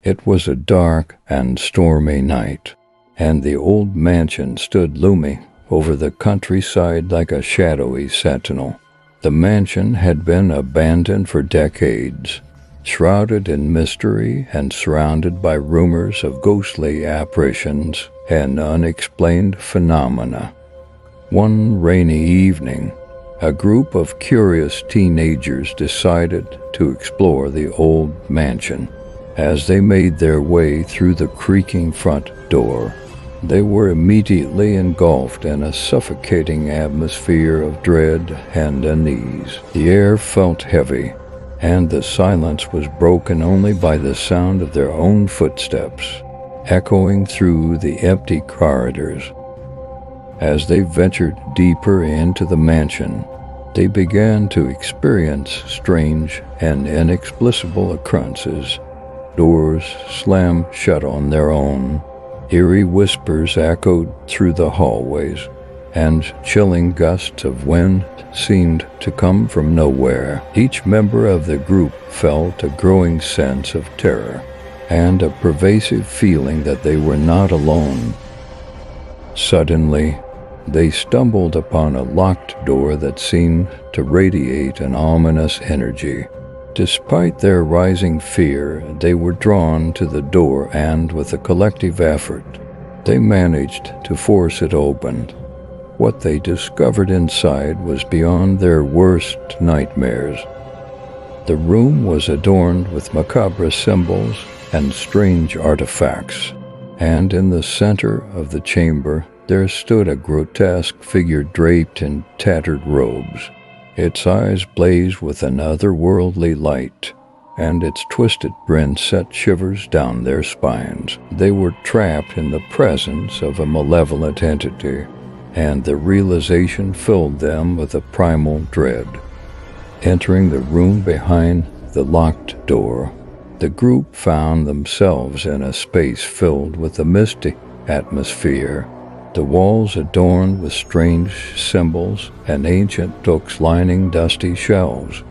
It was a dark and stormy night, and the old mansion stood looming over the countryside like a shadowy sentinel. The mansion had been abandoned for decades, shrouded in mystery and surrounded by rumors of ghostly apparitions and unexplained phenomena. One rainy evening, a group of curious teenagers decided to explore the old mansion. As they made their way through the creaking front door, they were immediately engulfed in a suffocating atmosphere of dread and unease. The air felt heavy, and the silence was broken only by the sound of their own footsteps, echoing through the empty corridors. As they ventured deeper into the mansion, they began to experience strange and inexplicable occurrences. Doors slammed shut on their own, eerie whispers echoed through the hallways, and chilling gusts of wind seemed to come from nowhere. Each member of the group felt a growing sense of terror and a pervasive feeling that they were not alone. Suddenly, they stumbled upon a locked door that seemed to radiate an ominous energy. Despite their rising fear, they were drawn to the door, and with a collective effort, they managed to force it open. What they discovered inside was beyond their worst nightmares. The room was adorned with macabre symbols and strange artifacts, and in the center of the chamber there stood a grotesque figure draped in tattered robes. Its eyes blazed with an otherworldly light, and its twisted grin sent shivers down their spines. They were trapped in the presence of a malevolent entity, and the realization filled them with a primal dread. Entering the room behind the locked door, the group found themselves in a space filled with a mystic atmosphere. The walls adorned with strange symbols and ancient books lining dusty shelves.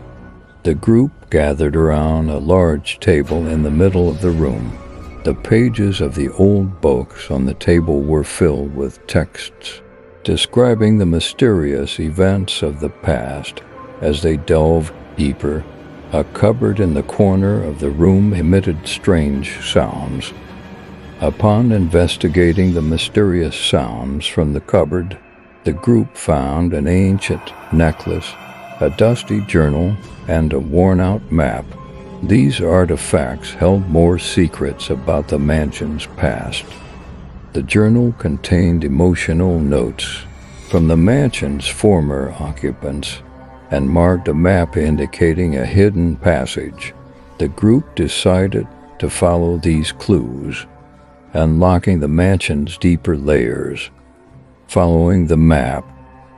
The group gathered around a large table in the middle of the room. The pages of the old books on the table were filled with texts describing the mysterious events of the past. As they delved deeper, a cupboard in the corner of the room emitted strange sounds. Upon investigating the mysterious sounds from the cupboard, the group found an ancient necklace, a dusty journal, and a worn-out map. These artifacts held more secrets about the mansion's past. The journal contained emotional notes from the mansion's former occupants and marked a map indicating a hidden passage. The group decided to follow these clues, unlocking the mansion's deeper layers. Following the map,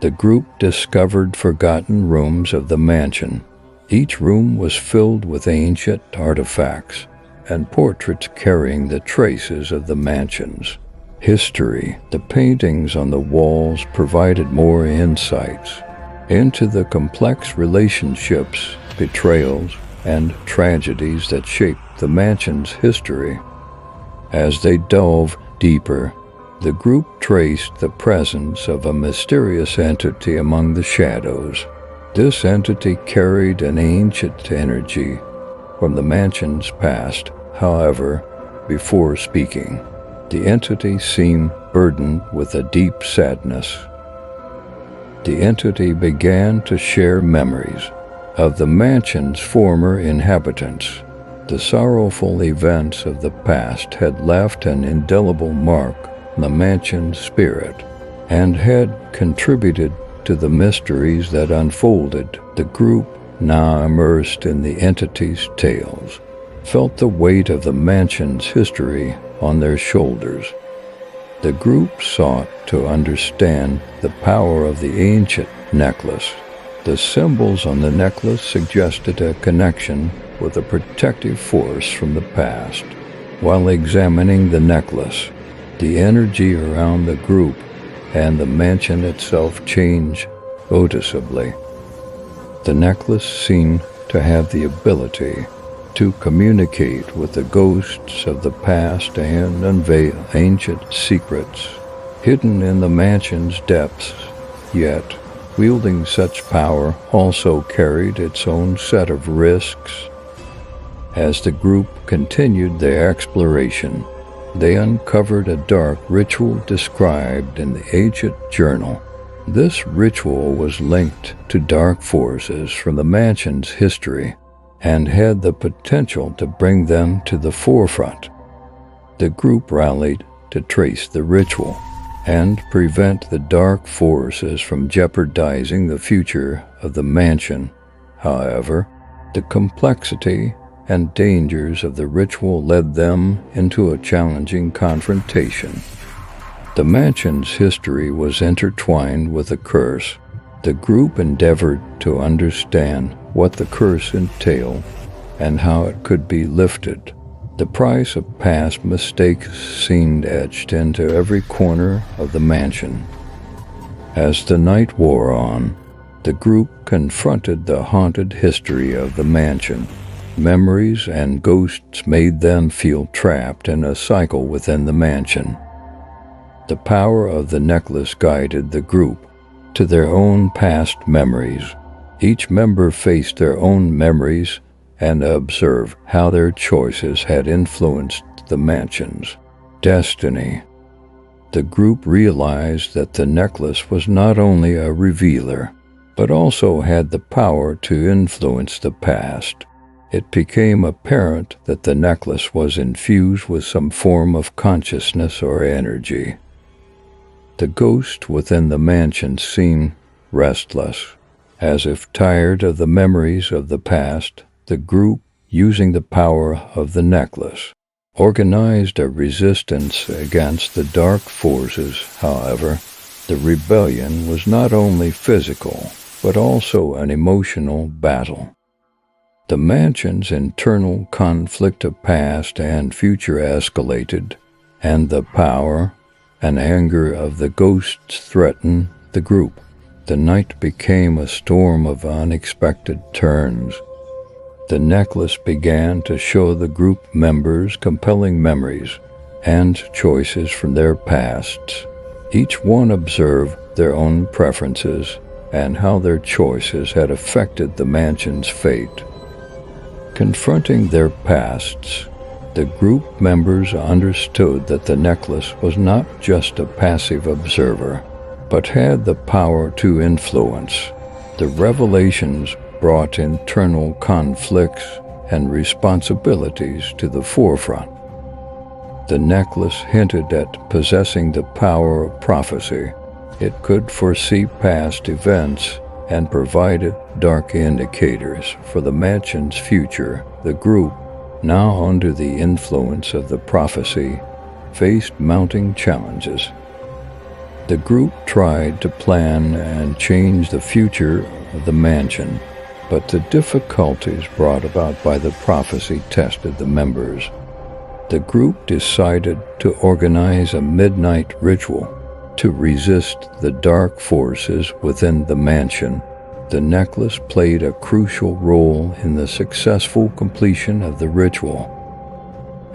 the group discovered forgotten rooms of the mansion. Each room was filled with ancient artifacts and portraits carrying the traces of the mansion's history. The paintings on the walls provided more insights into the complex relationships, betrayals, and tragedies that shaped the mansion's history. As they dove deeper, the group traced the presence of a mysterious entity among the shadows. This entity carried an ancient energy from the mansion's past. However, before speaking, the entity seemed burdened with a deep sadness. The entity began to share memories of the mansion's former inhabitants. The sorrowful events of the past had left an indelible mark on the mansion's spirit and had contributed to the mysteries that unfolded. The group, now immersed in the entity's tales, felt the weight of the mansion's history on their shoulders. The group sought to understand the power of the ancient necklace. The symbols on the necklace suggested a connection with a protective force from the past. While examining the necklace, the energy around the group and the mansion itself changed noticeably. The necklace seemed to have the ability to communicate with the ghosts of the past and unveil ancient secrets hidden in the mansion's depths. Yet, wielding such power also carried its own set of risks. As the group continued their exploration, they uncovered a dark ritual described in the ancient journal. This ritual was linked to dark forces from the mansion's history and had the potential to bring them to the forefront. The group rallied to trace the ritual and prevent the dark forces from jeopardizing the future of the mansion. However, the complexity and dangers of the ritual led them into a challenging confrontation. The mansion's history was intertwined with a curse. The group endeavored to understand what the curse entailed and how it could be lifted. The price of past mistakes seemed etched into every corner of the mansion. As the night wore on, the group confronted the haunted history of the mansion. Memories and ghosts made them feel trapped in a cycle within the mansion. The power of the necklace guided the group to their own past memories. Each member faced their own memories and observed how their choices had influenced the mansion's destiny. The group realized that the necklace was not only a revealer, but also had the power to influence the past. It became apparent that the necklace was infused with some form of consciousness or energy. The ghost within the mansion seemed restless. As if tired of the memories of the past, the group, using the power of the necklace, organized a resistance against the dark forces. However, the rebellion was not only physical, but also an emotional battle. The mansion's internal conflict of past and future escalated, and the power and anger of the ghosts threatened the group. The night became a storm of unexpected turns. The necklace began to show the group members compelling memories and choices from their pasts. Each one observed their own preferences and how their choices had affected the mansion's fate. Confronting their pasts, the group members understood that the necklace was not just a passive observer, but had the power to influence. The revelations brought internal conflicts and responsibilities to the forefront. The necklace hinted at possessing the power of prophecy. It could foresee past events and provided dark indicators for the mansion's future. The group, now under the influence of the prophecy, faced mounting challenges. The group tried to plan and change the future of the mansion, but the difficulties brought about by the prophecy tested the members. The group decided to organize a midnight ritual to resist the dark forces within the mansion. The necklace played a crucial role in the successful completion of the ritual.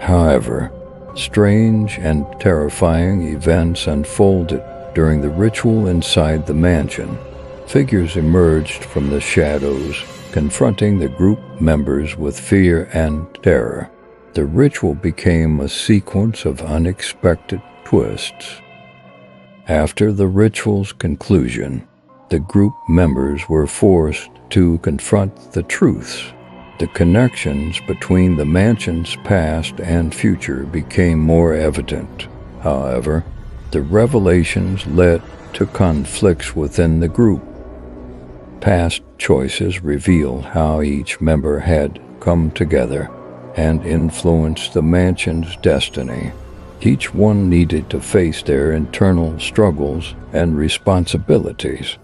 However, strange and terrifying events unfolded during the ritual inside the mansion. Figures emerged from the shadows, confronting the group members with fear and terror. The ritual became a sequence of unexpected twists. After the ritual's conclusion, the group members were forced to confront the truths. The connections between the mansion's past and future became more evident. However, the revelations led to conflicts within the group. Past choices revealed how each member had come together and influenced the mansion's destiny. Each one needed to face their internal struggles and responsibilities.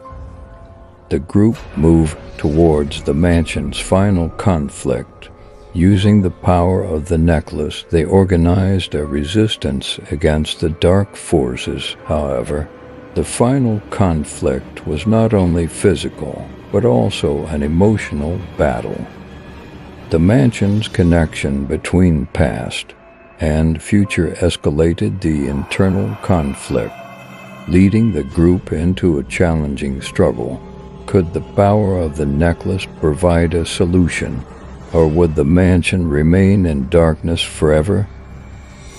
The group moved towards the mansion's final conflict. Using the power of the necklace, they organized a resistance against the dark forces. However, the final conflict was not only physical, but also an emotional battle. The mansion's connection between past and future escalated the internal conflict, leading the group into a challenging struggle. Could the power of the necklace provide a solution, or would the mansion remain in darkness forever?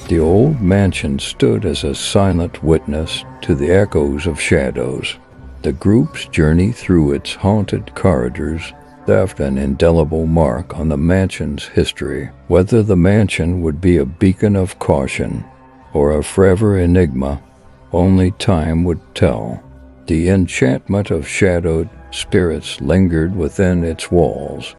The old mansion stood as a silent witness to the echoes of shadows. The group's journey through its haunted corridors left an indelible mark on the mansion's history. Whether the mansion would be a beacon of caution or a forever enigma, only time would tell. The enchantment of shadowed spirits lingered within its walls,